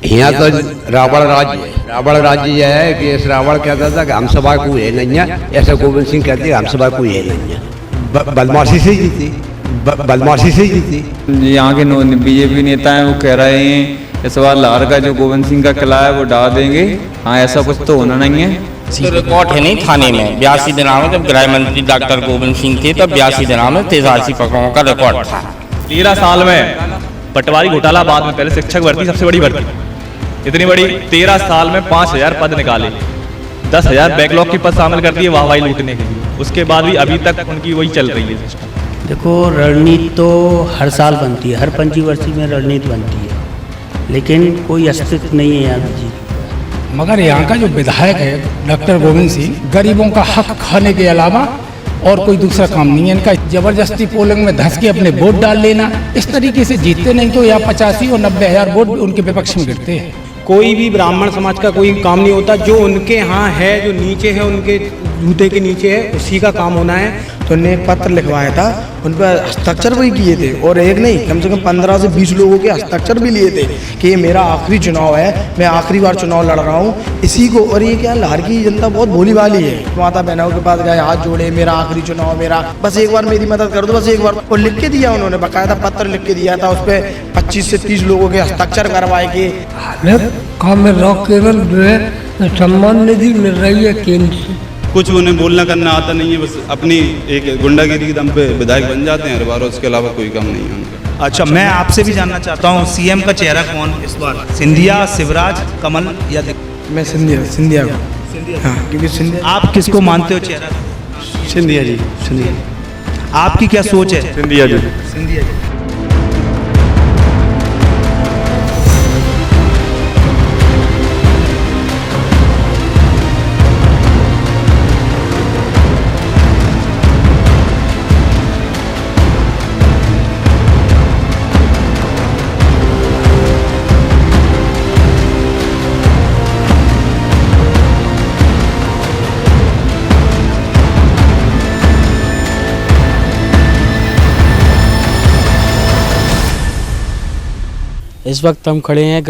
यहाँ तो रावण राज्य है कि इस रावण कहता था कि हम सभा कोई है नहीं है, ऐसा गोविंद सिंह कहते हैं हम सभा कोई है नहीं है। बदमाशी से जीती। यहाँ के बीजेपी नेता हैं वो कह रहे हैं इस बार लाहौर का जो गोविंद सिंह का किला है वो ढा देंगे। हाँ, ऐसा कुछ तो होना नहीं है। तो रिकॉर्ड है नहीं थाने में 82 दिनों में, जब गृह मंत्री डॉक्टर गोविंद सिंह थे तब 82 दिनों में 83 प्रकरणों का रिकॉर्ड था। 13 साल में पटवारी घोटाला, बाद में पहले शिक्षक भर्ती, सबसे बड़ी भर्ती इतनी बड़ी, 13 साल में 5000 पद निकाले, 10,000 बैकलॉग की पद शामिल कर दिए वाहवाही लूटने के लिए। उसके बाद भी अभी तक उनकी वही चल रही है सिस्टम। देखो, रणनीति तो हर साल बनती है, हर पंचवर्षीय में रणनीति बनती है, लेकिन कोई अस्तित्व नहीं है यादव जी। मगर यहाँ का जो विधायक है डॉक्टर गोविंद सिंह, गरीबों का हक खाने के अलावा और कोई दूसरा काम नहीं है इनका। जबरदस्ती पोलिंग में धंस के अपने वोट डाल लेना, इस तरीके से जीतते नहीं तो यहाँ 85 और 90,000 वोट उनके विपक्ष में गिरते हैं। कोई भी ब्राह्मण समाज का कोई काम नहीं होता, जो उनके यहाँ है, जो नीचे है, उनके जूते के नीचे है, उसी का काम होना है। तो उन्हें एक पत्र लिखवाया था, उन पर हस्ताक्षर भी किए थे, और एक नहीं कम से कम 15 से 20 लोगों के हस्ताक्षर भी लिए थे कि ये मेरा आखिरी चुनाव है, मैं आखिरी बार चुनाव लड़ रहा हूँ इसी को। और ये क्या, लाहौर की जनता बहुत भोली भाली है। माता बहनों के पास गए, हाथ जोड़े, मेरा आखिरी चुनाव, मेरा बस एक बार मेरी मदद कर दो, बस एक बार। और लिख के दिया उन्होंने, बाकायदा पत्र लिख के दिया था, उस पर 25 से 30 लोगों के हस्ताक्षर करवाए के। काम में रॉक केवल जो है सम्मान निधि मिल रही है केंद्र से। कुछ उन्हें बोलना करना आता नहीं है, बस अपनी एक गुंडागिरी के दम पे विधायक बन जाते हैं हर बार, उसके अलावा कोई काम नहीं है उनका। अच्छा, मैं आपसे भी जानना चाहता हूँ सीएम का चेहरा कौन इस बार, सिंधिया, शिवराज, कमल या मैं सिंधिया को। हाँ, क्योंकि सिंधिया। आप किसको मानते हो चेहरा? सिंधिया जी। आपकी क्या सोच है? सिंधिया जी। इस वक्त हम खड़े हैं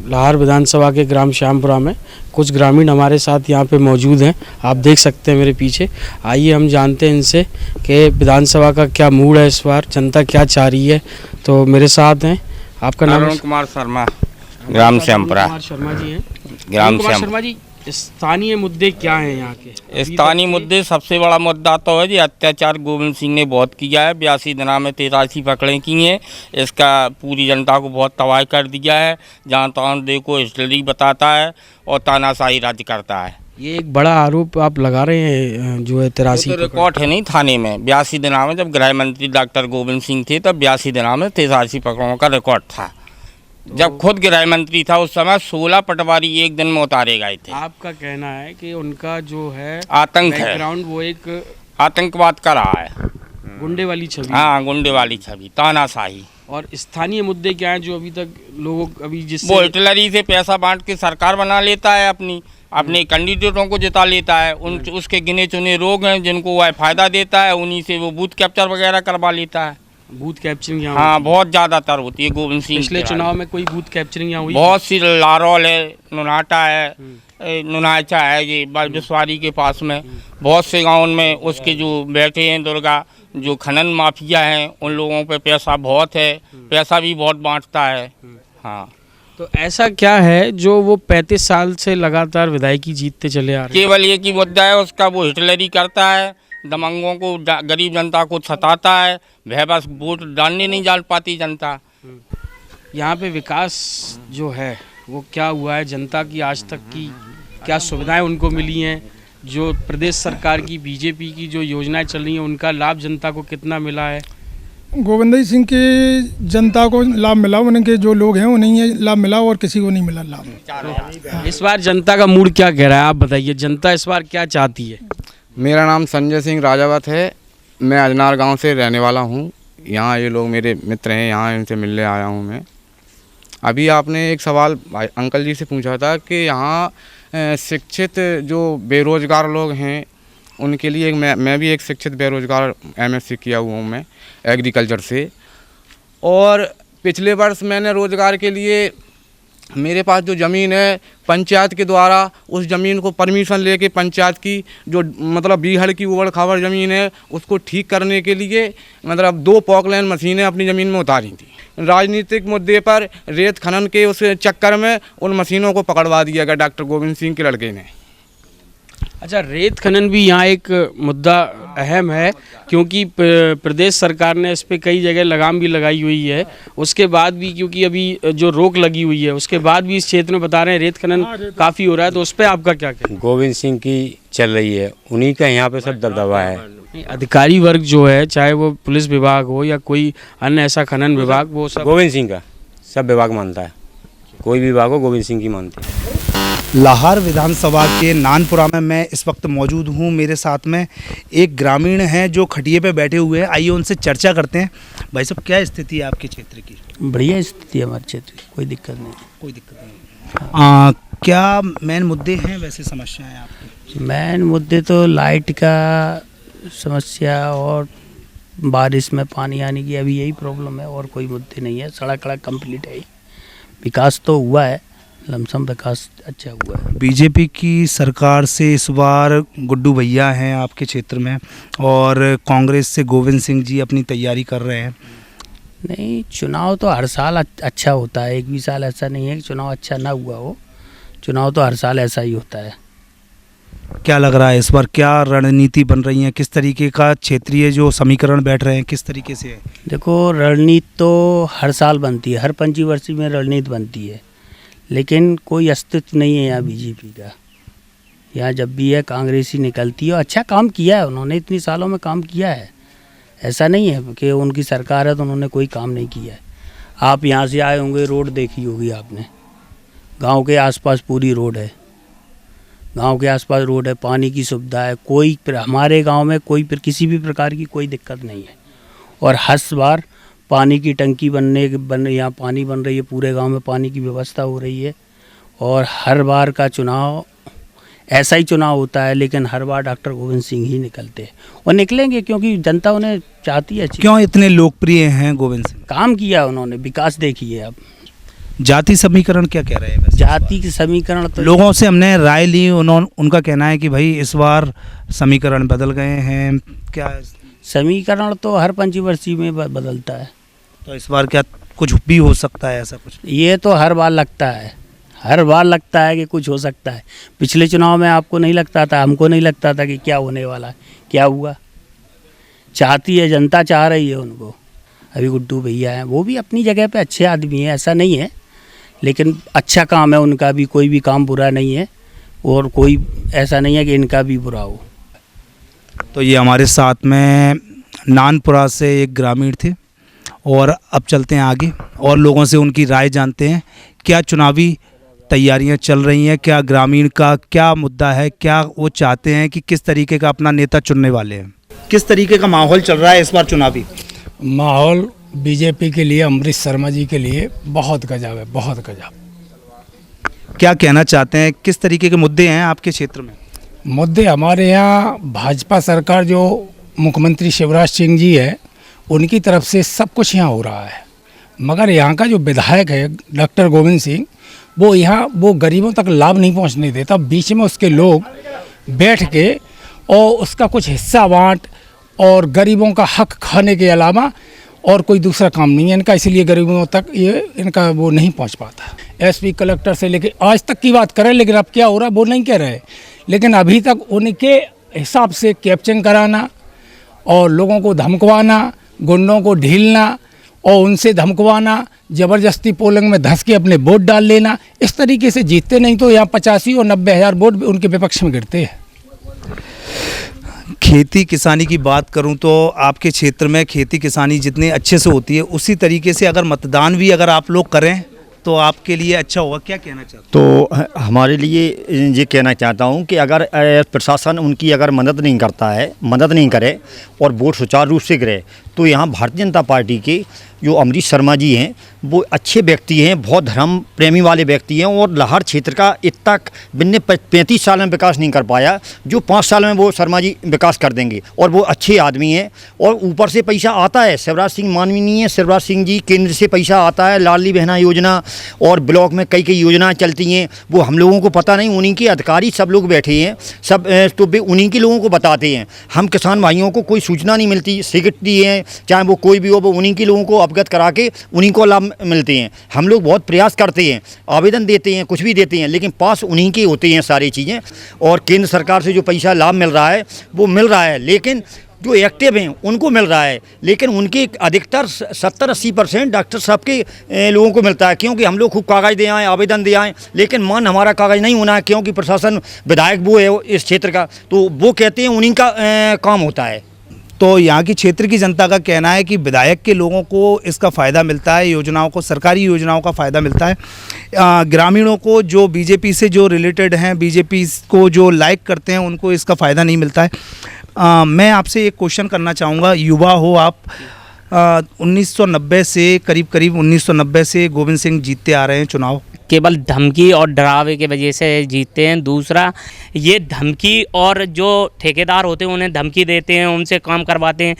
लाहौर विधानसभा के ग्राम श्यामपुरा में। कुछ ग्रामीण हमारे साथ यहाँ पे मौजूद हैं, आप देख सकते हैं मेरे पीछे। आइए हम जानते हैं इनसे कि विधानसभा का क्या मूड है इस बार, जनता क्या चाह रही है। तो मेरे साथ हैं, आपका नाम? अरुण कुमार शर्मा, ग्राम श्यामपुरा। कुमार शर्मा जी हैं। ग्राम शर्मा जी, स्थानीय मुद्दे क्या हैं यहाँ के? स्थानीय मुद्दे, सबसे बड़ा मुद्दा तो है जी अत्याचार गोविंद सिंह ने बहुत किया है। 82 दिनों में 83 पकड़े की हैं। इसका पूरी जनता को बहुत तबाह कर दिया है। जहाँ तहाँ देखो हिस्ट्री बताता है और तानाशाही राज्य करता है। ये एक बड़ा आरोप आप लगा रहे हैं जो है 83। तो रिकॉर्ड है नहीं थाने में 82 दिनों में, जब गृह मंत्री डॉक्टर गोविंद सिंह थे तब 82 दिनों में 83 प्रकरणों का रिकॉर्ड था। जब खुद गृह मंत्री था उस समय 16 पटवारी एक दिन में उतारे गए थे। आपका कहना है कि उनका जो है आतंक है, बैकग्राउंड वो एक आतंकवाद का रहा है, गुंडे वाली छवि। हाँ, गुंडे वाली छवि, तानाशाही। और स्थानीय मुद्दे क्या हैं जो अभी तक लोगों अभी जिससे वो हिटलरी से पैसा बांट के सरकार बना लेता है, अपने कैंडिडेटों को जिता लेता है। उसके गिने चुने लोग हैं जिनको वह फायदा देता है, उन्हीं से वो बूथ कैप्चर वगैरह करवा लेता है। बूथ कैप्चरिंग यहाँ? हाँ, बहुत ज़्यादातर होती है गोविंद सिंह। पिछले चुनाव में कोई बूथ कैप्चरिंग यहाँ हुई? बहुत सी, लारौल है, नुनाटा है, नुनाचा है, ये बालबिस्वारी के पास में बहुत से गाँव में उसके जो बैठे हैं दुर्गा, जो खनन माफिया हैं, उन लोगों पे पैसा बहुत है, पैसा भी बहुत बांटता है। हाँ, तो ऐसा क्या है जो वो 35 साल से लगातार विधायकी जीतते चले आ रहे हैं? केवल एक ही मुद्दा है उसका, वो हिटलरी करता है, दमंगों को, गरीब जनता को सताता है। वह बस वोट डालने नहीं जा पाती जनता। यहाँ पे विकास जो है वो क्या हुआ है? जनता की आज तक की क्या सुविधाएं उनको मिली हैं? जो प्रदेश सरकार की, बीजेपी की जो योजनाएं चल रही हैं उनका लाभ जनता को कितना मिला है? गोविंद सिंह के जनता को लाभ मिला, उनके जो लोग हैं उन्हें लाभ मिला और किसी को नहीं मिला लाभ। इस बार जनता का मूड क्या कह रहा है, आप बताइए, जनता इस बार क्या चाहती है? मेरा नाम संजय सिंह राजावत है, मैं अजनार गांव से रहने वाला हूं। यहाँ ये लोग मेरे मित्र हैं, यहाँ इनसे मिलने आया हूं मैं। अभी आपने एक सवाल अंकल जी से पूछा था कि यहाँ शिक्षित जो बेरोजगार लोग हैं उनके लिए मैं भी एक शिक्षित बेरोजगार एमएससी किया हुआ हूँ मैं एग्रीकल्चर से। और पिछले वर्ष मैंने रोज़गार के लिए मेरे पास जो ज़मीन है पंचायत के द्वारा उस ज़मीन को परमिशन लेके पंचायत की जो मतलब बीहड़ की उबड़ खाबड़ ज़मीन है उसको ठीक करने के लिए मतलब 2 पॉकलैंड मशीनें अपनी ज़मीन में उतारी थी। राजनीतिक मुद्दे पर रेत खनन के उस चक्कर में उन मशीनों को पकड़वा दिया गया डॉक्टर गोविंद सिंह के लड़के ने। अच्छा, रेत खनन भी यहाँ एक मुद्दा अहम है, क्योंकि प्रदेश सरकार ने इस पे कई जगह लगाम भी लगाई हुई है। उसके बाद भी क्योंकि अभी जो रोक लगी हुई है उसके बाद भी इस क्षेत्र में बता रहे हैं रेत खनन काफ़ी हो रहा है, तो उस पर आपका क्या कहना है? गोविंद सिंह की चल रही है, उन्हीं का यहाँ पे सब दबदबा है। अधिकारी वर्ग जो है, चाहे वो पुलिस विभाग हो या कोई अन्य ऐसा खनन विभाग, वो सब गोविंद सिंह का सब विभाग मानता है, कोई भी विभाग हो गोविंद सिंह की मानते हैं। लाहौर विधानसभा के नानपुरा में मैं इस वक्त मौजूद हूँ। मेरे साथ में एक ग्रामीण हैं जो खटिये पे बैठे हुए हैं। आइए उनसे चर्चा करते हैं। भाई साहब, क्या स्थिति है आपके क्षेत्र की? बढ़िया स्थिति है हमारे क्षेत्र की, कोई दिक्कत नहीं। कोई दिक्कत नहीं। क्या मेन मुद्दे हैं वैसे समस्याएं आपकी? मेन मुद्दे तो लाइट का समस्या और बारिश में पानी आने की, अभी यही प्रॉब्लम है और कोई मुद्दे नहीं है। सड़क कंप्लीट है, विकास तो हुआ है, लमसम विकास अच्छा हुआ है। बीजेपी की सरकार से इस बार गुड्डू भैया हैं आपके क्षेत्र में, और कांग्रेस से गोविंद सिंह जी अपनी तैयारी कर रहे हैं। नहीं, चुनाव तो हर साल अच्छा होता है, एक भी साल ऐसा नहीं है कि चुनाव अच्छा ना हुआ हो। चुनाव तो हर साल ऐसा ही होता है। क्या लग रहा है इस बार क्या रणनीति बन रही है? किस तरीके का क्षेत्रीय जो समीकरण बैठ रहे हैं, किस तरीके से है? देखो, रणनीति तो हर साल बनती है, हर पंचवर्षीय में रणनीति बनती है, लेकिन कोई अस्तित्व नहीं है यहाँ बीजेपी का। यहाँ जब भी है कांग्रेस ही निकलती है, और अच्छा काम किया है उन्होंने, इतनी सालों में काम किया है। ऐसा नहीं है कि उनकी सरकार है तो उन्होंने कोई काम नहीं किया है। आप यहाँ से आए होंगे, रोड देखी होगी आपने, गांव के आसपास पूरी रोड है, गांव के आसपास रोड है, पानी की सुविधा है, कोई हमारे गांव में कोई किसी भी प्रकार की कोई दिक्कत नहीं है। और हर बार पानी की टंकी यहाँ पानी बन रही है, पूरे गांव में पानी की व्यवस्था हो रही है। और हर बार का चुनाव ऐसा ही चुनाव होता है, लेकिन हर बार डॉक्टर गोविंद सिंह ही निकलते हैं और निकलेंगे, क्योंकि जनता उन्हें चाहती है। क्यों इतने लोकप्रिय हैं गोविंद सिंह? काम किया उन्होंने, विकास देखिए। अब जाति समीकरण क्या कह रहे हैं? जाति की समीकरण तो लोगों से हमने राय ली, उनका कहना है कि भाई इस बार समीकरण बदल गए हैं। क्या समीकरण तो हर पंचवर्षीय में बदलता है, तो इस बार क्या कुछ भी हो सकता है? ऐसा कुछ ये तो हर बार लगता है, हर बार लगता है कि कुछ हो सकता है। पिछले चुनाव में आपको नहीं लगता था, हमको नहीं लगता था कि क्या होने वाला है, क्या हुआ। चाहती है जनता, चाह रही है उनको। अभी गुड्डू भैया हैं, वो भी अपनी जगह पे अच्छे आदमी हैं, ऐसा नहीं है, लेकिन अच्छा काम है उनका भी, कोई भी काम बुरा नहीं है, और कोई ऐसा नहीं है कि इनका भी बुरा हो। तो ये हमारे साथ में नानपुरा से एक ग्रामीण थे, और अब चलते हैं आगे और लोगों से उनकी राय जानते हैं। क्या चुनावी तैयारियां चल रही हैं, क्या ग्रामीण का क्या मुद्दा है, क्या वो चाहते हैं कि किस तरीके का अपना नेता चुनने वाले हैं? किस तरीके का माहौल चल रहा है इस बार चुनावी? माहौल बीजेपी के लिए, अमरीश शर्मा जी के लिए बहुत गजब है, बहुत गजब। क्या कहना चाहते हैं, किस तरीके के मुद्दे हैं आपके क्षेत्र में? मुद्दे हमारे यहाँ भाजपा सरकार, जो मुख्यमंत्री शिवराज सिंह जी है, उनकी तरफ से सब कुछ यहाँ हो रहा है, मगर यहाँ का जो विधायक है डॉक्टर गोविंद सिंह, वो गरीबों तक लाभ नहीं पहुँचने देता। बीच में उसके लोग बैठ के और उसका कुछ हिस्सा बांट और गरीबों का हक खाने के अलावा और कोई दूसरा काम नहीं है इनका, इसलिए गरीबों तक ये इनका वो नहीं पहुंच पाता। एसपी कलेक्टर से लेके आज तक की बात करें, लेकिन अब क्या हो रहा है वो नहीं कह रहे, लेकिन अभी तक उनके हिसाब से कैप्चरिंग कराना और लोगों को धमकवाना, गुंडों को ढीलना और उनसे धमकवाना, ज़बरदस्ती पोलिंग में धंस के अपने वोट डाल लेना, इस तरीके से जीतते नहीं तो यहाँ 85 और 90 हज़ार वोट उनके विपक्ष में गिरते हैं। खेती किसानी की बात करूं तो आपके क्षेत्र में खेती किसानी जितने अच्छे से होती है, उसी तरीके से अगर मतदान भी अगर आप लोग करें तो आपके लिए अच्छा होगा। क्या कहना चाहते हैं? तो हमारे लिए ये कहना चाहता हूं कि अगर प्रशासन उनकी अगर मदद नहीं करे और वोट सुचारू रूप से गिरे, तो यहाँ भारतीय जनता पार्टी के जो अमरीश शर्मा जी हैं वो अच्छे व्यक्ति हैं, बहुत धर्म प्रेमी वाले व्यक्ति हैं और लाहौर क्षेत्र का इतना बिन्ने 35 साल में विकास नहीं कर पाया जो 5 साल में वो शर्मा जी विकास कर देंगे। और वो अच्छे आदमी हैं और ऊपर से पैसा आता है। शिवराज सिंह माननीय शिवराज सिंह जी केंद्र से पैसा आता है, लाडली बहना योजना और ब्लॉक में कई योजनाएं चलती हैं, वो हम लोगों को पता नहीं, उन्हीं के अधिकारी सब लोग बैठे हैं सब, तो वे उन्हीं के लोगों को बताते हैं। हम किसान भाइयों को कोई सूचना नहीं मिलती, सेक्रेटरी हैं चाहे वो कोई भी हो, वो उन्हीं के लोगों को अवगत करा के उन्हीं को लाभ मिलते हैं। हम लोग बहुत प्रयास करते हैं, आवेदन देते हैं, कुछ भी देते हैं, लेकिन पास उन्हीं के होते हैं सारी चीज़ें। और केंद्र सरकार से जो पैसा लाभ मिल रहा है वो मिल रहा है, लेकिन जो एक्टिव हैं उनको मिल रहा है, लेकिन उनके अधिकतर 70-80% डॉक्टर साहब के लोगों को मिलता है, क्योंकि हम लोग खूब कागज़ दे आएँ, आवेदन दे आएँ, लेकिन मान हमारा कागज़ नहीं होना है, क्योंकि प्रशासन विधायक वो है इस क्षेत्र का, तो वो कहते हैं उन्हीं का काम होता है। तो यहाँ की क्षेत्र की जनता का कहना है कि विधायक के लोगों को इसका फ़ायदा मिलता है, योजनाओं को, सरकारी योजनाओं का फ़ायदा मिलता है। ग्रामीणों को जो बीजेपी से जो रिलेटेड हैं, बीजेपी को जो लाइक करते हैं, उनको इसका फ़ायदा नहीं मिलता है। मैं आपसे एक क्वेश्चन करना चाहूँगा, युवा हो आप, 1990 से करीब 1990 से गोविंद सिंह जीतते आ रहे हैं चुनाव। केवल धमकी और डरावे की वजह से जीतते हैं। दूसरा, ये धमकी और जो ठेकेदार होते हैं उन्हें धमकी देते हैं, उनसे काम करवाते हैं,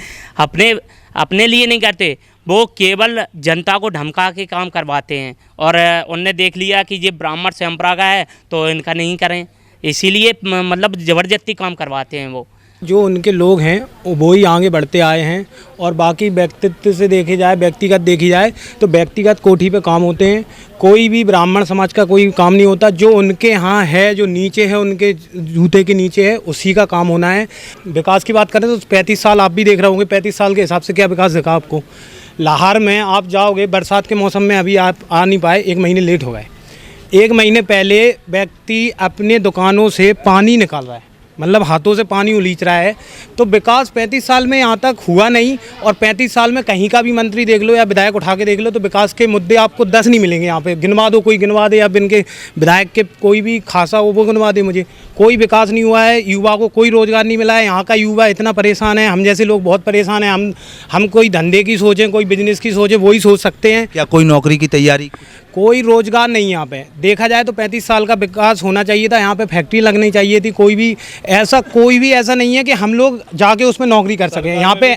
अपने लिए नहीं करते, वो केवल जनता को धमका के काम करवाते हैं। और उनने देख लिया कि ये ब्राह्मण परंपरा का है तो इनका नहीं करें, इसीलिए मतलब ज़बरदस्ती काम करवाते हैं। वो जो उनके लोग हैं वो ही आगे बढ़ते आए हैं। और बाकी व्यक्तित्व से देखे जाए, व्यक्तिगत देखी जाए तो व्यक्तिगत कोठी पे काम होते हैं, कोई भी ब्राह्मण समाज का कोई काम नहीं होता। जो उनके यहाँ है, जो नीचे है, उनके जूते के नीचे है, उसी का काम होना है। विकास की बात करें तो 35 साल आप भी देख रहे होंगे, 35 साल के हिसाब से क्या विकास दिखा आपको। लाहौर में आप जाओगे बरसात के मौसम में, अभी आप आ नहीं पाए, 1 महीने लेट हो गए। 1 महीने पहले व्यक्ति अपने दुकानों से पानी निकाल रहा है, मतलब हाथों से पानी उलीच रहा है। तो विकास 35 साल में यहाँ तक हुआ नहीं। और 35 साल में कहीं का भी मंत्री देख लो या विधायक उठा के देख लो तो विकास के मुद्दे आपको 10 नहीं मिलेंगे। यहाँ पे गिनवा दो, कोई गिनवा दे, या इनके विधायक के कोई भी खासा हो वो गिनवा दे मुझे। कोई विकास नहीं हुआ है, युवा को कोई रोज़गार नहीं मिला है। यहाँ का युवा इतना परेशान है, हम जैसे लोग बहुत परेशान हैं। हम कोई धंधे की सोचें, कोई बिजनेस की सोचें, वही सोच सकते हैं। क्या कोई नौकरी की तैयारी? कोई रोज़गार नहीं यहाँ पे। देखा जाए तो 35 साल का विकास होना चाहिए था, यहाँ पे फैक्ट्री लगनी चाहिए थी। कोई भी ऐसा नहीं है कि हम लोग जाके उसमें नौकरी कर सकें। यहाँ पे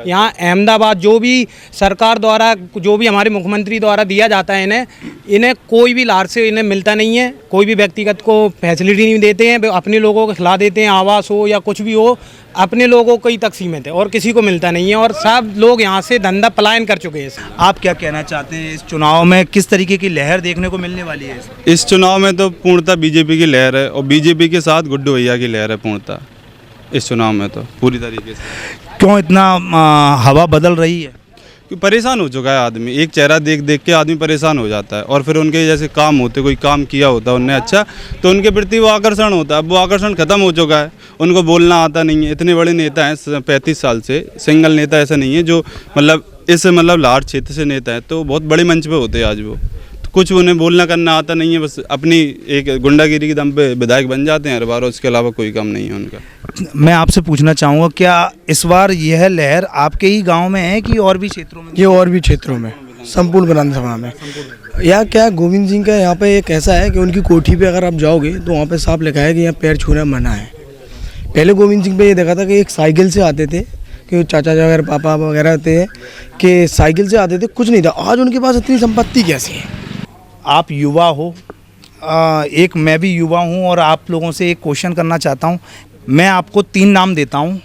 यहाँ अहमदाबाद जो भी सरकार द्वारा, जो भी हमारे मुख्यमंत्री द्वारा दिया जाता है, इन्हें कोई भी लाभ से इन्हें मिलता नहीं है। कोई भी व्यक्तिगत को फैसिलिटी नहीं देते हैं, अपने लोगों को खिला देते हैं, आवास हो या कुछ भी हो, अपने लोगों को ही तक सीमित है और किसी को मिलता नहीं है। और सब लोग यहाँ से धंधा पलायन कर चुके हैं। आप क्या कहना चाहते हैं, इस चुनाव में किस तरीके की लहर देखने को मिलने वाली है? इस चुनाव में तो पूर्णतः बीजेपी की लहर है और बीजेपी के साथ गुड्डू भैया की लहर है पूर्णतः इस चुनाव में तो पूरी तरीके से। क्यों इतना हवा बदल रही है? कि परेशान हो चुका है आदमी, एक चेहरा देख देख के आदमी परेशान हो जाता है। और फिर उनके जैसे काम होते, कोई काम किया होता है उनने अच्छा, तो उनके प्रति वो आकर्षण होता है। अब वो आकर्षण खत्म हो चुका है, उनको बोलना आता नहीं है। इतने बड़े नेता हैं 35 साल से, सिंगल नेता ऐसा नहीं है जो मतलब लाहौर क्षेत्र से नेता है, तो बहुत बड़े मंच पे होते हैं आज वो। तो कुछ उन्हें बोलना करना आता नहीं है, बस अपनी एक गुंडागिरी के दम पे विधायक बन जाते हैं हर बार, उसके अलावा कोई काम नहीं है उनका। मैं आपसे पूछना चाहूँगा, क्या इस बार यह लहर आपके ही गांव में है कि और भी क्षेत्रों में? ये और भी क्षेत्रों में, संपूर्ण विधानसभा में। या क्या गोविंद सिंह का यहाँ पे एक ऐसा है कि उनकी कोठी पे अगर आप जाओगे तो वहाँ पे साफ लिखा है कि यहाँ पैर छूना मना है। पहले गोविंद सिंह पे ये देखा था कि एक साइकिल से आते थे, कि चाचा वगैरह पापा वगैरह होते हैं कि साइकिल से आते थे, कुछ नहीं था। आज उनके पास इतनी संपत्ति कैसे है? आप युवा हो, एक मैं भी युवा हूं और आप लोगों से एक क्वेश्चन करना चाहता हूं। मैं आपको 3 नाम देता हूं,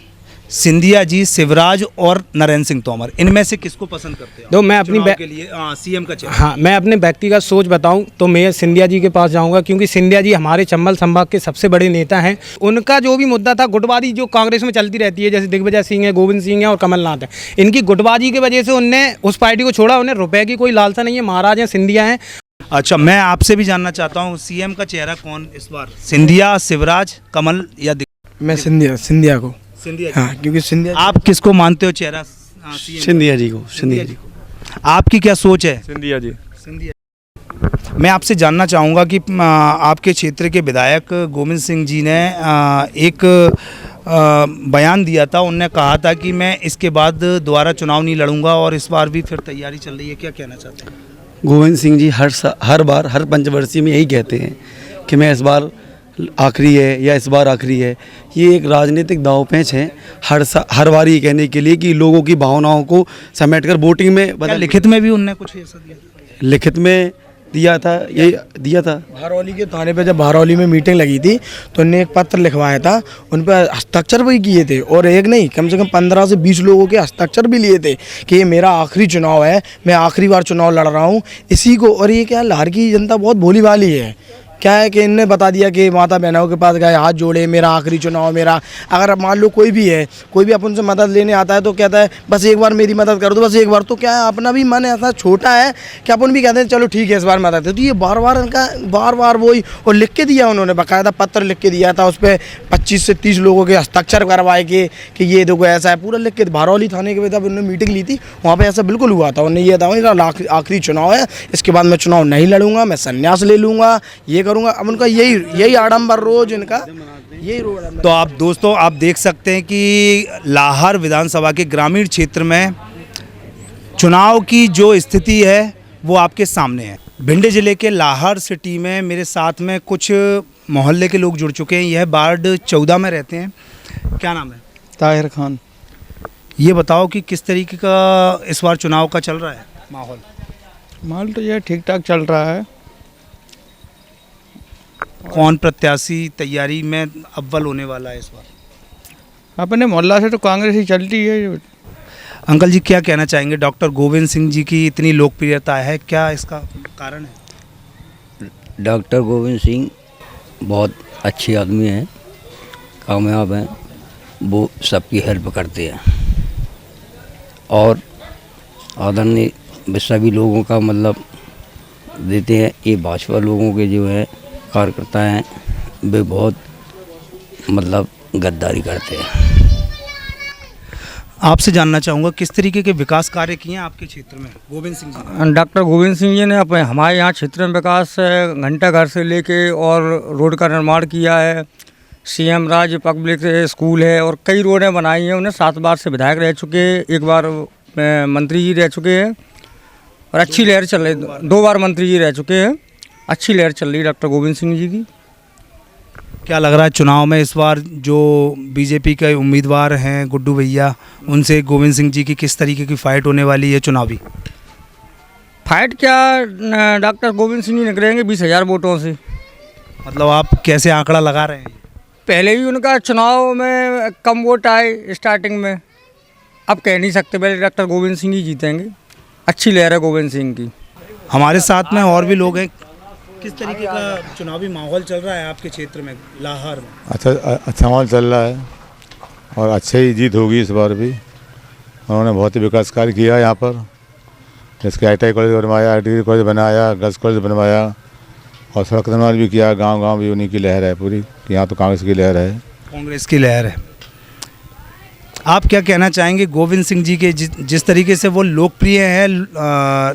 सिंधिया जी, शिवराज और नरेंद्र सिंह तोमर। इनमें से किसको पसंद करते हैं? तो मैं अपनी के लिए सीएम का चेहरा। हाँ, मैं अपने व्यक्तिगत सोच बताऊं तो मैं सिंधिया जी के पास जाऊंगा, क्योंकि सिंधिया जी हमारे चंबल संभाग के सबसे बड़े नेता हैं। उनका जो भी मुद्दा था, गुटबाजी जो कांग्रेस में चलती रहती है, जैसे दिग्विजय सिंह है, गोविंद सिंह है और कमलनाथ है, इनकी गुटबाजी की वजह से उनने उस पार्टी को छोड़ा। उन्हें रुपये की कोई लालसा नहीं है, महाराज हैं, सिंधिया हैं। अच्छा, मैं आपसे भी जानना चाहता हूँ, सीएम का चेहरा कौन इस बार? सिंधिया, शिवराज, कमल या मैं सिंधिया को। हाँ, क्योंकि सिंधिया। आप किसको मानते हो चेहरा? सिंधिया जी को। आपकी क्या सोच है? सिंधिया जी। मैं आपसे जानना चाहूँगा कि आपके क्षेत्र के विधायक गोविंद सिंह जी ने एक बयान दिया था। उन्होंने कहा था कि मैं इसके बाद दोबारा चुनाव नहीं लड़ूंगा और इस बार भी फिर तैयारी चल रही है, क्या कहना चाहते हैं? गोविंद सिंह जी हर बार हर पंचवर्षीय में यही कहते हैं कि मैं इस बार आखिरी है या इस बार आखिरी है। ये एक राजनीतिक दांव-पेच है हर बार ये कहने के लिए कि लोगों की भावनाओं को समेटकर वोटिंग में बदल। लिखित में भी उन्होंने कुछ ऐसा दिया? लिखित में दिया था, यही दिया था। भारौली के थाने पे जब भारौली में मीटिंग लगी थी तो उनने एक पत्र लिखवाया था, उन पर हस्ताक्षर भी किए थे और एक नहीं कम से कम 15 से 20 लोगों के हस्ताक्षर भी लिए थे कि ये मेरा आखिरी चुनाव है, मैं आखिरी बार चुनाव लड़ रहा हूँ इसी को। और ये क्या लाहौर की जनता बहुत भोली भाली है, क्या है कि इनने बता दिया कि माता बहनों के पास गए हाथ जोड़े, मेरा आखिरी चुनाव मेरा। अगर मान लो कोई भी है, कोई भी अपन से मदद लेने आता है तो कहता है बस एक बार मेरी मदद कर दो, बस एक बार। तो क्या है अपना भी मन ऐसा छोटा है कि अपन भी कहते हैं चलो ठीक है इस बार मदद है। तो ये बार बार इनका बार बार वही। और लिख के दिया उन्होंने, बाकायदा पत्र लिख के दिया था, उस पर 25 से 30 लोगों के हस्ताक्षर करवाए कि ये देखो ऐसा है, पूरा लिख के। भारौली थाने के जब उन्होंने मीटिंग ली थी वहाँ पर ऐसा बिल्कुल हुआ था। उन्होंने ये था आखिरी चुनाव है, इसके बाद मैं चुनाव नहीं लड़ूंगा, मैं संन्यास ले लूँगा, ये करूँगा। अब उनका यही आडंबर रोज इनका यही रोड। तो आप दोस्तों आप देख सकते हैं कि लाहौर विधानसभा के ग्रामीण क्षेत्र में चुनाव की जो स्थिति है वो आपके सामने है। भिंड जिले के लाहौर सिटी में मेरे साथ में कुछ मोहल्ले के लोग जुड़ चुके हैं। यह वार्ड 14 में रहते हैं। क्या नाम है? ताहिर खान। ये बताओ कि किस तरीके का इस बार चुनाव का चल रहा है माहौल? माहौल तो यह ठीक ठाक चल रहा है। कौन प्रत्याशी तैयारी में अव्वल होने वाला है इस बार? अपने मोहल्ला से तो कांग्रेस ही चलती है। अंकल जी क्या कहना चाहेंगे? डॉक्टर गोविंद सिंह जी की इतनी लोकप्रियता है, क्या इसका कारण है? डॉक्टर गोविंद सिंह बहुत अच्छे आदमी हैं, कामयाब हैं, वो सबकी हेल्प करते हैं और आदरणीय सभी लोगों का मतलब देते हैं। ये भाजपा लोगों के जो है कार्यकर्ता हैं वे बहुत मतलब गद्दारी करते हैं। आपसे जानना चाहूँगा किस तरीके के विकास कार्य किए हैं आपके क्षेत्र में गोविंद सिंह जी? डॉक्टर गोविंद सिंह जी ने अपने हमारे यहाँ क्षेत्र में विकास घंटाघर से लेके और रोड का निर्माण किया है। सीएम राज पब्लिक स्कूल है और कई रोडें बनाई हैं। उन्हें 7 बार से विधायक रह चुके हैं, 1 बार मंत्री जी रह चुके हैं और अच्छी लहर चल रही। 2 बार मंत्री जी रह चुके हैं, अच्छी लहर चल रही डॉक्टर गोविंद सिंह जी की। क्या लग रहा है चुनाव में इस बार जो बीजेपी के उम्मीदवार हैं गुड्डू भैया, उनसे गोविंद सिंह जी की किस तरीके की फाइट होने वाली है चुनावी? फाइट क्या, डॉक्टर गोविंद सिंह जी निकलेंगे 20,000 वोटों से। मतलब आप कैसे आंकड़ा लगा रहे हैं? पहले भी उनका चुनाव में कम वोट आए स्टार्टिंग में, अब कह नहीं सकते, पहले डॉक्टर गोविंद सिंह ही जीतेंगे। अच्छी लहर है गोविंद सिंह की। हमारे साथ में और भी लोग हैं। किस तरीके का चुनावी माहौल चल रहा है आपके क्षेत्र में लाहौर में? अच्छा माहौल चल रहा है और अच्छे ही जीत होगी इस बार भी। उन्होंने बहुत ही विकास कार्य किया यहाँ पर, जैसे ITI कॉलेज बनवाया, ITI कॉलेज बनाया, गर्ल्स कॉलेज बनवाया और सड़क निर्माण भी किया। गांव-गांव भी उन्हीं की लहर है पूरी, यहाँ तो कांग्रेस की लहर है। कांग्रेस की लहर है। आप क्या कहना चाहेंगे गोविंद सिंह जी के जिस तरीके से वो लोकप्रिय हैं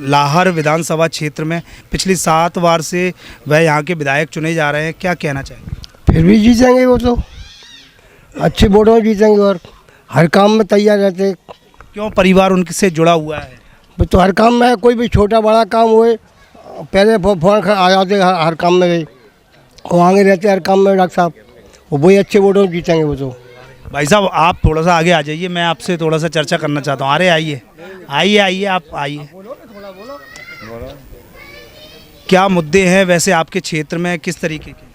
लाहौर विधानसभा क्षेत्र में? पिछली 7 बार से वह यहाँ के विधायक चुने जा रहे हैं, क्या कहना चाहेंगे? फिर भी जीतेंगे वो तो, अच्छे वोटों जीतेंगे और हर काम में तैयार रहते। क्यों? परिवार उनसे जुड़ा हुआ है तो हर काम में, कोई भी छोटा बड़ा काम हुए पहले फ़ौरन आ जाते, हर काम में गए वो आगे रहते हर काम में। डॉक्टर साहब वो वही अच्छे वोटों जीतेंगे वो तो। भाई साहब आप थोड़ा सा आगे आ जाइए, मैं आपसे थोड़ा सा चर्चा करना चाहता हूँ। अरे आइए आप आइए। क्या मुद्दे हैं वैसे आपके क्षेत्र में, किस तरीके के?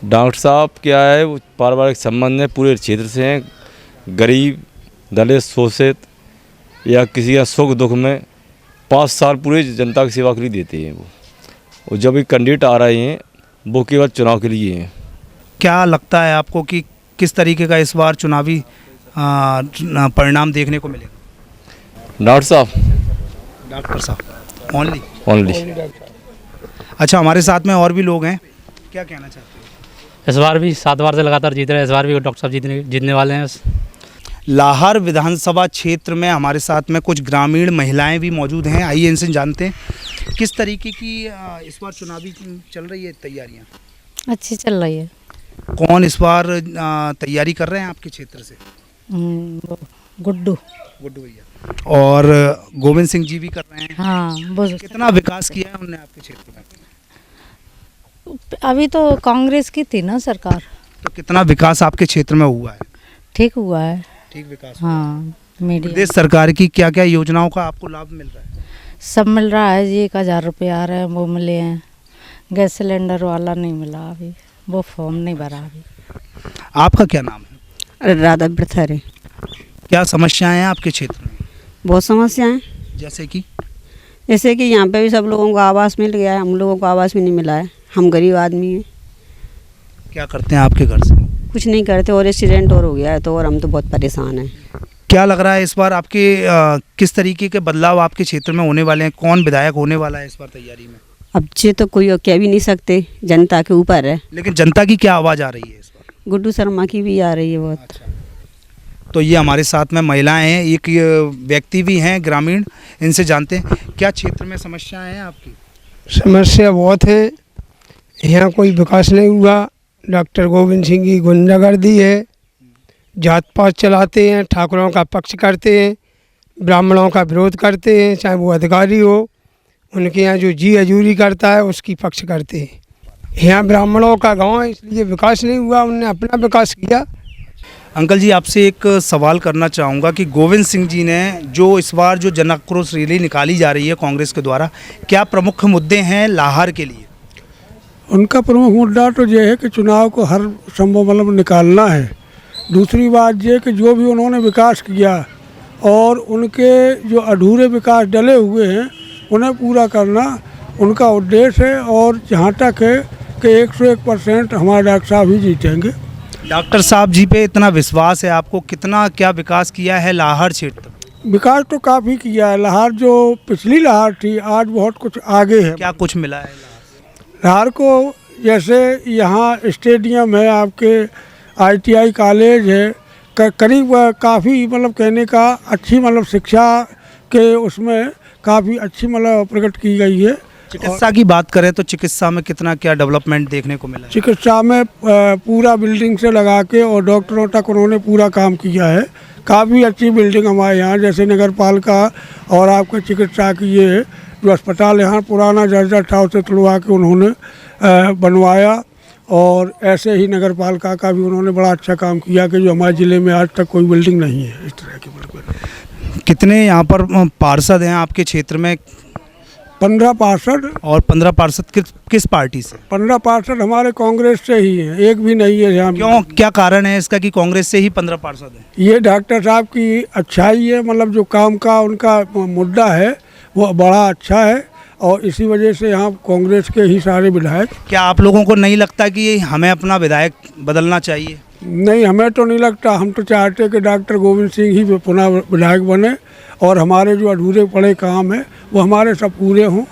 डॉक्टर साहब क्या है, वो पारिवारिक संबंध है, पूरे क्षेत्र से हैं। गरीब दलित शोषित या किसी का सुख दुख में 5 साल पूरे जनता की सेवा के लिए देते हैं वो। और जब भी कैंडिडेट आ रहे हैं वो केवल चुनाव के लिए हैं। क्या लगता है आपको कि किस तरीके का इस बार चुनावी परिणाम देखने को मिलेगा? डॉक्टर साहब ओनली। अच्छा, हमारे साथ में और भी लोग हैं, क्या कहना चाहते हैं? इस बार भी 7 बार से लगातार जीत रहे हैं, इस बार भी डॉक्टर साहब जीतने वाले हैं। लाहौर विधानसभा क्षेत्र में हमारे साथ में कुछ ग्रामीण महिलाएं भी मौजूद हैं, आइए इनसे जानते हैं किस तरीके की इस बार चुनावी चल रही है तैयारियां? अच्छी चल रही है। कौन इस बार तैयारी कर रहे हैं आपके क्षेत्र से? वो गुड्डू भैया और गोविंद सिंह जी भी कर रहे हैं। हाँ, कितना विकास किया है उन्होंने आपके क्षेत्र में? अभी तो कांग्रेस की थी ना सरकार। तो कितना विकास आपके क्षेत्र में हुआ है? ठीक हुआ है। ठीक विकास। हाँ, मीडिया प्रदेश सरकार की क्या क्या योजनाओं का आपको लाभ मिल रहा है? सब मिल रहा है जी। 1000 रुपये आ रहे हैं, वो मिले हैं। गैस सिलेंडर वाला नहीं मिला अभी, वो फॉर्म नहीं भरा अभी। आपका क्या नाम है? राधा ब्रथारे। क्या समस्याएं हैं आपके क्षेत्र में? बहुत समस्याएं। जैसे कि यहाँ पे भी सब लोगों को आवास मिल गया है, हम लोगों को आवास भी नहीं मिला है। हम गरीब आदमी हैं। क्या करते हैं आपके घर से? कुछ नहीं करते और एक्सीडेंट और हो गया है तो और हम तो बहुत परेशान हैं। क्या लग रहा है इस बार आपके किस तरीके के बदलाव आपके क्षेत्र में होने वाले हैं? कौन विधायक होने वाला है इस बार तैयारी में? अब ये तो कोई कह भी नहीं सकते, जनता के ऊपर है। लेकिन जनता की क्या आवाज़ आ रही है इस बार? गुड्डू शर्मा की भी आ रही है बहुत। अच्छा। तो ये हमारे साथ में महिलाएं हैं, एक व्यक्ति भी हैं ग्रामीण, इनसे जानते हैं क्या क्षेत्र में समस्याएं हैं आपकी? समस्या बहुत है, यहाँ कोई विकास नहीं हुआ। डॉक्टर गोविंद सिंह की गुंडागर्दी है, जात पात चलाते हैं, ठाकुरों का पक्ष करते हैं, ब्राह्मणों का विरोध करते हैं, चाहे वो अधिकारी हो, उनके यहाँ जो जी हजूरी करता है उसकी पक्ष करते हैं। यहाँ ब्राह्मणों का गांव है इसलिए विकास नहीं हुआ, उनने अपना विकास किया। अंकल जी आपसे एक सवाल करना चाहूँगा कि गोविंद सिंह जी ने जो इस बार जो जन आक्रोश रैली निकाली जा रही है कांग्रेस के द्वारा, क्या प्रमुख मुद्दे हैं लाहौर के लिए? उनका प्रमुख मुद्दा तो ये है कि चुनाव को हर संभव मतलब निकालना है। दूसरी बात ये कि जो भी उन्होंने विकास किया और उनके जो अधूरे विकास डले हुए हैं उन्हें पूरा करना उनका उद्देश्य है। और जहाँ तक है कि 101% हमारे डॉक्टर साहब ही जीतेंगे। डॉक्टर साहब जी पे इतना विश्वास है आपको? कितना क्या विकास किया है लाहौर क्षेत्र? विकास तो काफ़ी किया है। लाहौर जो पिछली लाहौर थी आज बहुत कुछ आगे है। क्या कुछ मिला है लाहौर को? जैसे यहाँ स्टेडियम है, आपके ITI कॉलेज है, करीब काफ़ी मतलब कहने का अच्छी मतलब शिक्षा के उसमें काफ़ी अच्छी मतलब प्रकट की गई है। चिकित्सा की बात करें तो चिकित्सा में कितना क्या डेवलपमेंट देखने को मिला है? चिकित्सा में पूरा बिल्डिंग से लगा के और डॉक्टरों तक उन्होंने पूरा काम किया है। काफ़ी अच्छी बिल्डिंग हमारे यहाँ, जैसे नगर पालिका और आपके चिकित्सा की ये जो अस्पताल यहाँ पुराना जर्जर था उसे तुड़वा के उन्होंने बनवाया। और ऐसे ही नगर पालिका का भी उन्होंने बड़ा अच्छा काम किया कि जो हमारे ज़िले में आज तक कोई बिल्डिंग नहीं है इस तरह की। बिल्कुल। कितने यहाँ पर पार्षद हैं आपके क्षेत्र में? 15 पार्षद। और 15 पार्षद किस पार्टी से? 15 पार्षद हमारे कांग्रेस से ही हैं, एक भी नहीं है यहाँ। क्यों, क्या कारण है इसका कि कांग्रेस से ही 15 पार्षद हैं? ये डॉक्टर साहब की अच्छाई है, मतलब जो काम का उनका मुद्दा है वो बड़ा अच्छा है और इसी वजह से यहाँ कांग्रेस के ही सारे विधायक। क्या आप लोगों को नहीं लगता कि हमें अपना विधायक बदलना चाहिए? नहीं, हमें तो नहीं लगता। हम तो चाहते कि डॉक्टर गोविंद सिंह ही पुनः विधायक बने और हमारे जो अधूरे पड़े काम है वो हमारे सब पूरे हों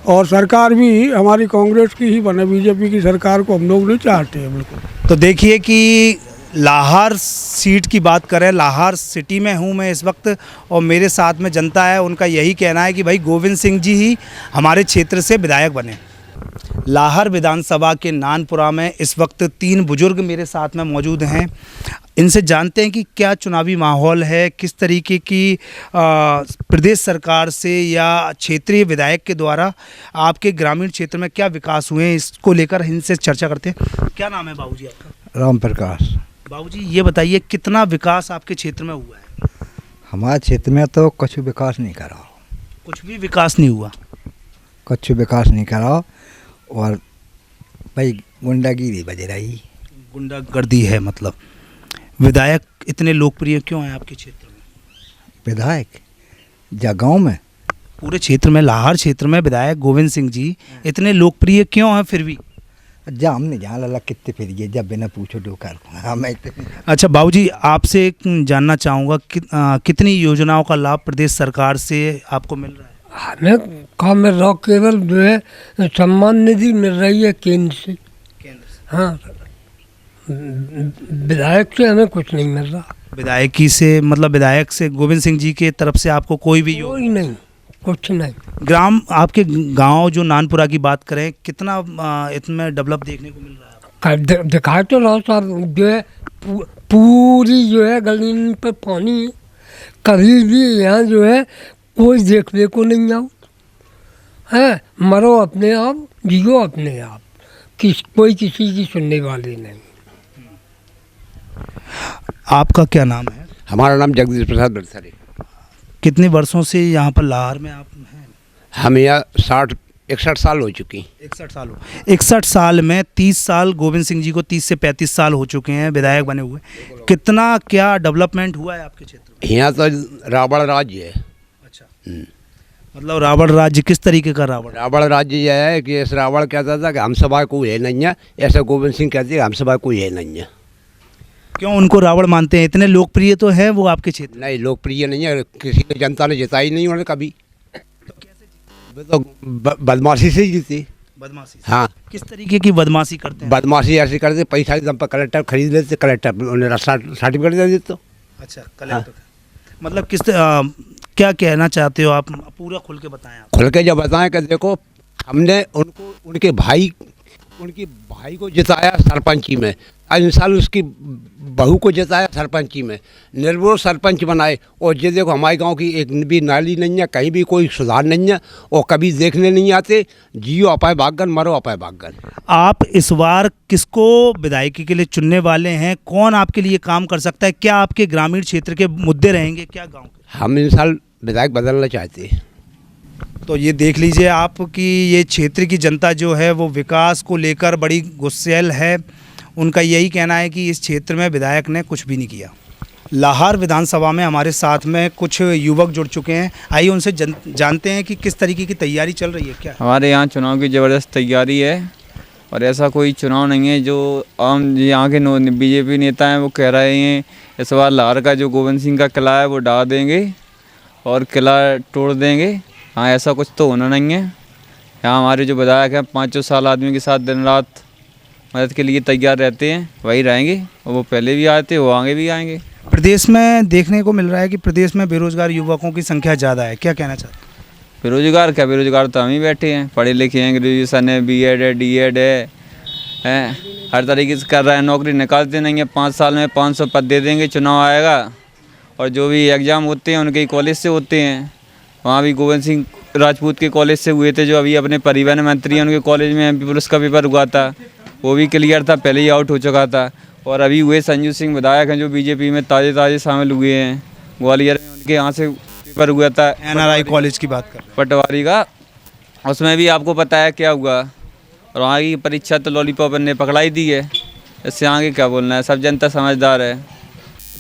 और सरकार भी हमारी कांग्रेस की ही बने। बीजेपी की सरकार को हम लोग नहीं चाहते हैं बिल्कुल। तो देखिए कि लाहौर सीट की बात करें, लाहौर सिटी में हूँ मैं इस वक्त और मेरे साथ में जनता है, उनका यही कहना है कि भाई गोविंद सिंह जी ही हमारे क्षेत्र से विधायक बने। लाहौर विधानसभा के नानपुरा में इस वक्त 3 बुजुर्ग मेरे साथ में मौजूद हैं। इनसे जानते हैं कि क्या चुनावी माहौल है, किस तरीके की प्रदेश सरकार से या क्षेत्रीय विधायक के द्वारा आपके ग्रामीण क्षेत्र में क्या विकास हुए हैं, इसको लेकर इनसे चर्चा करते हैं। क्या नाम है बाबूजी आपका? राम प्रकाश। बाबूजी ये बताइए कितना विकास आपके क्षेत्र में हुआ है? हमारे क्षेत्र में तो कुछ विकास नहीं करा। कुछ भी विकास नहीं हुआ? कुछ विकास नहीं करा और भाई गुंडागिरी बज रही। गुंडागर्दी है मतलब। विधायक इतने लोकप्रिय क्यों हैं आपके क्षेत्र में? विधायक या गांव में? पूरे क्षेत्र में, लाहौर क्षेत्र में विधायक गोविंद सिंह जी इतने लोकप्रिय क्यों हैं फिर भी? जा हमने जहाँ लला कितने फिर ये जब बिना पूछो डोकर। अच्छा बाबूजी आपसे जानना चाहूँगा कितनी योजनाओं का लाभ प्रदेश सरकार से आपको मिल रहा है? हमें काम मिल रहा केवल जो है सम्मान निधि मिल रही है केंद्र से। हाँ, विधायक से हमें कुछ नहीं मिल रहा। विधायकी से मतलब विधायक से गोविंद सिंह जी के तरफ से आपको कोई भी कोई नहीं, कुछ नहीं। ग्राम आपके गांव जो नानपुरा की बात करें, कितना इसमें डेवलप देखने को मिल रहा है? दिखाए तो रहो साहब, जो है पूरी जो है गली पर पानी है, कभी भी यहाँ जो है कोई देखने को नहीं आओ है, मरो अपने आप, जियो अपने आप, कोई किसी की सुनने वाली नहीं। आपका क्या नाम है? हमारा नाम जगदीश प्रसाद बरसरे। कितने वर्षों से यहाँ पर लाहौर में आप हैं? हम यहाँ 61 साल हो चुकी। 61 साल हो। 61 साल में 30 साल गोविंद सिंह जी को 30 से 35 साल हो चुके हैं विधायक बने हुए। कितना क्या डेवलपमेंट हुआ है आपके क्षेत्र में? यहाँ तो रावण राज्य है। अच्छा, मतलब रावण राज्य किस तरीके का रावण? रावण राज्य यह है कि इस रावण कहता था कि हम सभा कोई है नहीं है, ऐसा गोविंद सिंह कहते हैं हम सभा कोई है नहीं है। क्यों उनको रावण मानते हैं? इतने लोकप्रिय तो हैं वो आपके क्षेत्र? नहीं, लोकप्रिय नहीं है, किसी ने जनता ने जिताई नहीं उन्होंने कभी। तो बदमाशी से ही जीती। बदमाशी? हाँ। किस तरीके की बदमाशी करते हैं? बदमाशी ऐसे करते, पैसा के दम पर कलेक्टर खरीद लेते, कलेक्टर उन्हें सर्टिफिकेट दे देते। अच्छा, कलेक्टर। मतलब क्या कहना चाहते हो आप? पूरा खुल के बताएं आप। खुल के जब बताएं कि देखो हमने उनको उनके भाई को जिताया सरपंची में, इन साल उसकी बहू को जिताया सरपंची में, निर्विरोध सरपंच बनाए, और ये देखो हमारे गांव की एक भी नाली नहीं है, कहीं भी कोई सुधार नहीं है, और कभी देखने नहीं आते। जियो अपाय भागन, मरो अपाय भागन। आप इस बार किसको विधायकी के लिए चुनने वाले हैं? कौन आपके लिए काम कर सकता है? क्या आपके ग्रामीण क्षेत्र के मुद्दे रहेंगे क्या गाँव के? हम इन साल विधायक बदलना चाहते हैं। तो ये देख लीजिए आप कि ये क्षेत्र की जनता जो है वो विकास को लेकर बड़ी गुस्सैल है। उनका यही कहना है कि इस क्षेत्र में विधायक ने कुछ भी नहीं किया। लाहौर विधानसभा में हमारे साथ में कुछ युवक जुड़ चुके हैं। आइए उनसे जानते हैं कि किस तरीके की तैयारी चल रही है। क्या हमारे यहाँ चुनाव की ज़बरदस्त तैयारी है, और ऐसा कोई चुनाव नहीं है जो आम यहाँ के बीजेपी नेता हैं वो कह रहे हैं इस बार लाहौर का जो गोविंद सिंह का किला है वो ढा देंगे और किला तोड़ देंगे। हाँ, ऐसा कुछ तो होना नहीं है। यहाँ हमारे जो विधायक हैं 5 साल आदमी के साथ दिन रात मदद के लिए तैयार रहते हैं, वही रहेंगे, और वो पहले भी आए थे, वो आगे भी आएंगे। प्रदेश में देखने को मिल रहा है कि प्रदेश में बेरोजगार युवकों की संख्या ज़्यादा है, क्या कहना चाहते हैं? बेरोजगार क्या, बेरोजगार तो हम ही बैठे हैं, पढ़े लिखे हैं, ग्रेजुएशन है, बीएड है, डीएड है, हर तरीके से कर रहे हैं, नौकरी निकालते नहीं है। 5 साल में 500 पद दे देंगे, चुनाव आएगा, और जो भी एग्ज़ाम होते हैं उनके कॉलेज से होते हैं। वहाँ भी गोविंद सिंह राजपूत के कॉलेज से हुए थे, जो अभी अपने परिवहन मंत्री हैं उनके कॉलेज में MP पुलिस का पेपर हुआ था, वो भी क्लियर था, पहले ही आउट हो चुका था। और अभी हुए संजू सिंह विधायक हैं जो बीजेपी में ताज़े शामिल हुए हैं, ग्वालियर में उनके यहाँ से पेपर हुआ था, NRI कॉलेज की बात कर रहे हैं, पटवारी का, उसमें भी आपको पता है क्या हुआ। और वहाँ की परीक्षा तो लॉलीपॉप ने पकड़ाई दी है, इससे आगे क्या बोलना है, सब जनता समझदार है।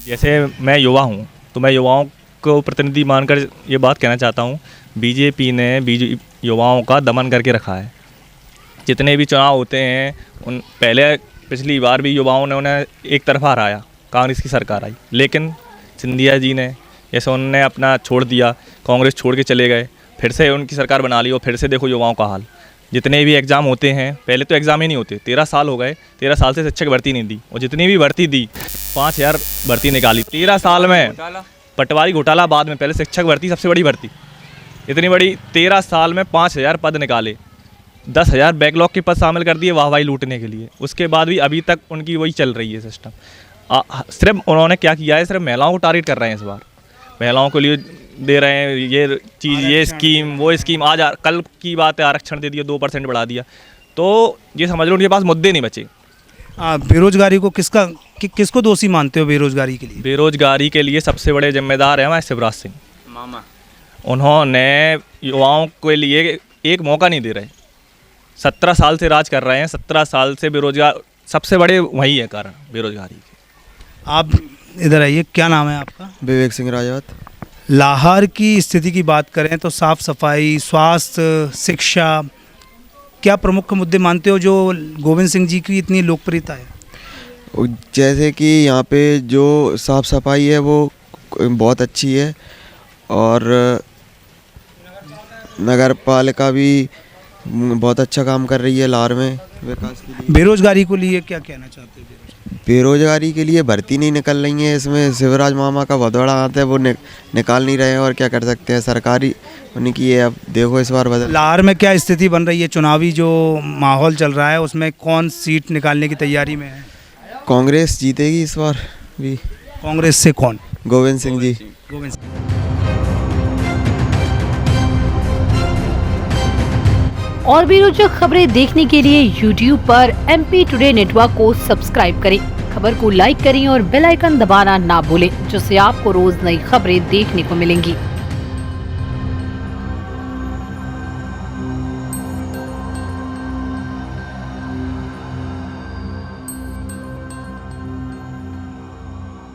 जैसे मैं युवा हूँ तो मैं युवाओं को प्रतिनिधि मानकर ये बात कहना चाहता हूँ, बीजेपी ने युवाओं का दमन करके रखा है। जितने भी चुनाव होते हैं उन पिछली बार भी युवाओं ने उन्हें एक तरफा हराया, कांग्रेस की सरकार आई, लेकिन सिंधिया जी ने जैसे उन्होंने अपना छोड़ दिया, कांग्रेस छोड़ के चले गए, फिर से उनकी सरकार बना ली, और फिर से देखो युवाओं का हाल। जितने भी एग्ज़ाम होते हैं, पहले तो एग्ज़ाम ही नहीं होते, 13 साल हो गए, 13 साल से शिक्षक भर्ती नहीं दी, और जितनी भी भर्ती दी 5000 भर्ती निकाली 13 साल में। पटवारी घोटाला बाद में, पहले शिक्षक भर्ती सबसे बड़ी भर्ती, इतनी बड़ी 13 साल में 5000 पद निकाले, 10,000 बैकलॉग के पद शामिल कर दिए वाहवाही लूटने के लिए। उसके बाद भी अभी तक उनकी वही चल रही है सिस्टम। सिर्फ उन्होंने क्या किया है, सिर्फ महिलाओं को टारगेट कर रहे हैं इस बार, महिलाओं के लिए दे रहे हैं ये चीज़, ये स्कीम, वो स्कीम। आज कल की बात है आरक्षण दे दिया, 2% बढ़ा दिया, तो ये समझ लो उनके पास मुद्दे नहीं बचे। बेरोजगारी को किसको दोषी मानते हो बेरोजगारी के लिए? बेरोजगारी के लिए सबसे बड़े जिम्मेदार हैं हमारे शिवराज सिंह मामा। उन्होंने युवाओं के लिए एक मौका नहीं दे रहे, 17 साल से राज कर रहे हैं, 17 साल से बेरोजगार, सबसे बड़े वही है कारण बेरोजगारी के। आप इधर आइए, क्या नाम है आपका? विवेक सिंह राजवत। लाहौर की स्थिति की बात करें तो साफ़ सफाई, स्वास्थ्य, शिक्षा, क्या प्रमुख मुद्दे मानते हो जो गोविंद सिंह जी की इतनी लोकप्रियता है? जैसे कि यहाँ पे जो साफ़ सफाई है वो बहुत अच्छी है, और नगर पालिका भी बहुत अच्छा काम कर रही है लाहौर में विकास के लिए। बेरोजगारी को लिए क्या कहना चाहते हैं? बेरोजगारी के लिए भर्ती नहीं निकल रही है, इसमें शिवराज मामा का बहुत बड़ा हाथ है, वो निकाल नहीं रहे हैं और क्या कर सकते हैं, सरकारी उनकी है। अब देखो इस बार बदल लाहौर में क्या स्थिति बन रही है? चुनावी जो माहौल चल रहा है उसमें कौन सीट निकालने की तैयारी में है? कांग्रेस जीतेगी इस बार भी। कांग्रेस से कौन? गोविंद सिंह जी। गोविंद सिंह। और भी रोचक खबरें देखने के लिए YouTube पर MP टुडे नेटवर्क को सब्सक्राइब करें, खबर को लाइक करें और बेल आइकन दबाना ना भूलें, जिससे आपको रोज नई खबरें देखने को मिलेंगी।